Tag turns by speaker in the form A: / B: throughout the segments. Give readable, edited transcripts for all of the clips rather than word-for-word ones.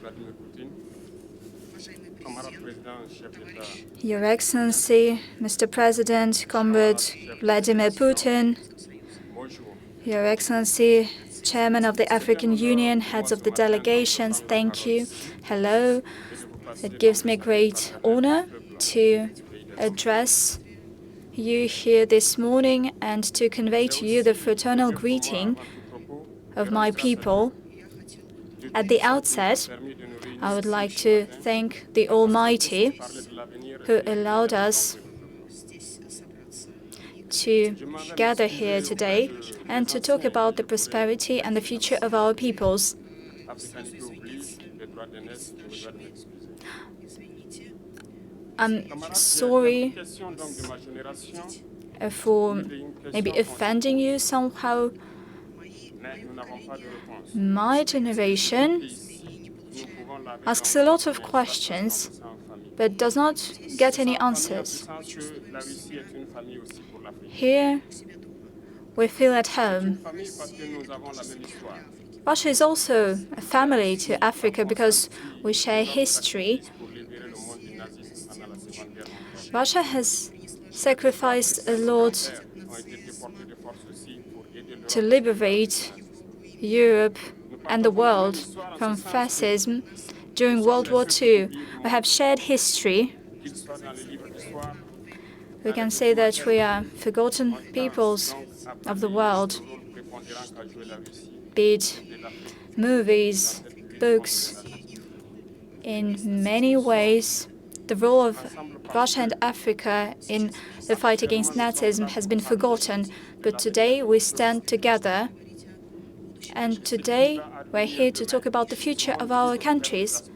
A: Vladimir Putin,
B: Your Excellency, Mr. President, Comrade Vladimir Putin, Your Excellency, Chairman of the African Union, heads of the delegations, thank you. Hello. It gives me great honor to address you here this morning and to convey to you the fraternal greeting of my people. At the outset, I would like to thank the Almighty who allowed us to gather here today and to talk about the prosperity and the future of our peoples. I'm sorry for maybe offending you somehow. My generation asks a lot of questions, but does not get any answers. Here, we feel at home. Russia is also a family to Africa because we share history. Russia has sacrificed a lot to liberate Europe and the world from fascism. During World War II, we have shared history. We can say that we are forgotten peoples of the world, be it movies, books. In many ways, the role of Russia and Africa in the fight against Nazism has been forgotten. But today we stand together, and today we're here to talk about the future of our countries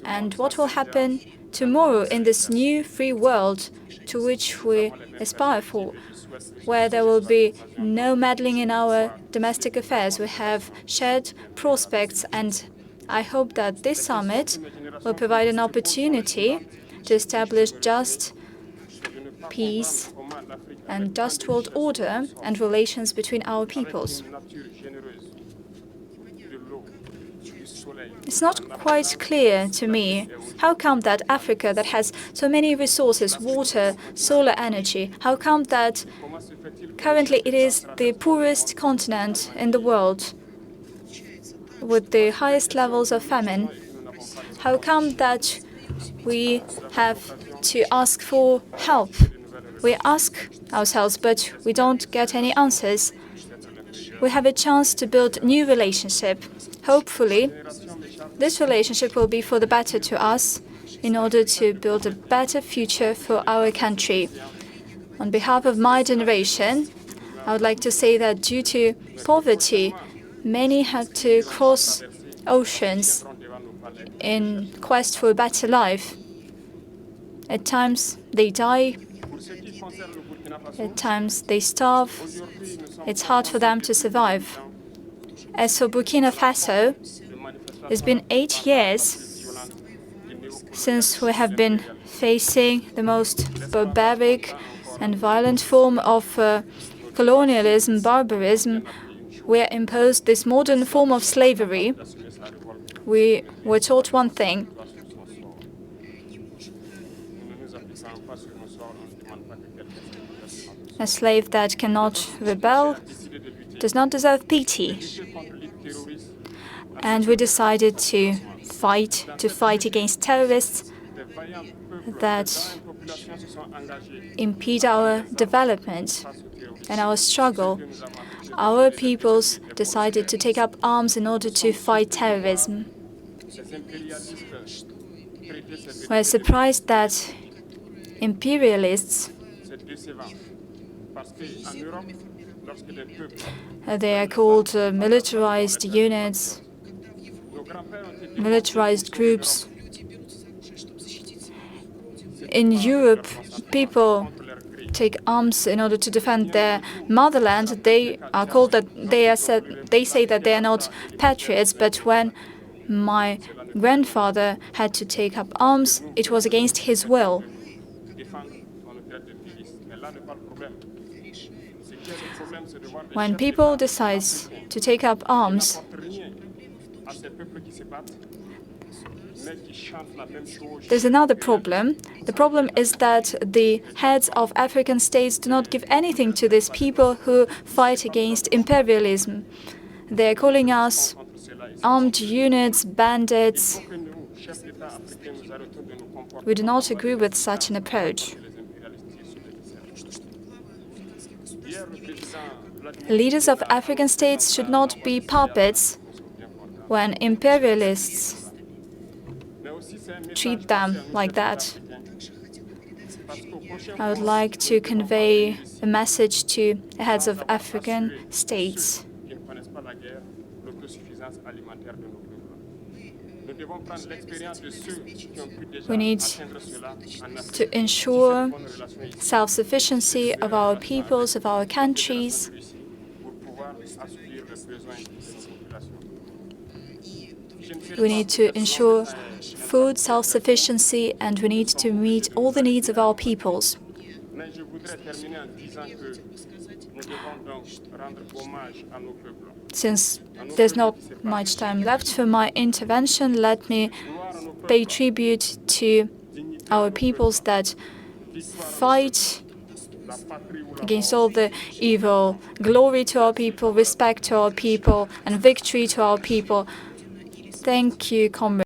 B: and what will happen tomorrow in this new free world to which we aspire for, where there will be no meddling in our domestic affairs. We have shared prospects, and I hope that this summit will provide an opportunity to establish just peace and just world order and relations between our peoples. It's not quite clear to me how come that Africa, that has so many resources, water, solar energy, how come that currently it is the poorest continent in the world with the highest levels of famine? How come that we have to ask for help? We ask ourselves, but we don't get any answers. We have a chance to build a new relationship. Hopefully, this relationship will be for the better to us in order to build a better future for our country. On behalf of my generation, I would like to say that due to poverty, many had to cross oceans in quest for a better life. At times, they die. At times, they starve. It's hard for them to survive. As for Burkina Faso, it's been 8 years since we have been facing the most barbaric and violent form of colonialism, barbarism. We are imposed this modern form of slavery. We were taught one thing: a slave that cannot rebel does not deserve pity. And we decided to fight against terrorists that impede our development and our struggle. Our peoples decided to take up arms in order to fight terrorism. We're surprised that imperialists, they are called militarized units, militarized groups. In Europe, people take arms in order to defend their motherland. They are called that they say that they are not patriots, but when my grandfather had to take up arms, it was against his will. When people decide to take up arms, There's another problem. The problem is that the heads of African states do not give anything to these people who fight against imperialism. They're calling us armed units, bandits. We do not agree with such an approach. Leaders of African states should not be puppets when imperialists treat them like that. I would like to convey a message to the heads of African states. We need to ensure self-sufficiency of our peoples, of our countries. We need to ensure food self-sufficiency, and we need to meet all the needs of our peoples. Since there's not much time left for my intervention, let me pay tribute to our peoples that fight against all the evil. Glory to our people, respect to our people, and victory to our people. Thank you, comrades.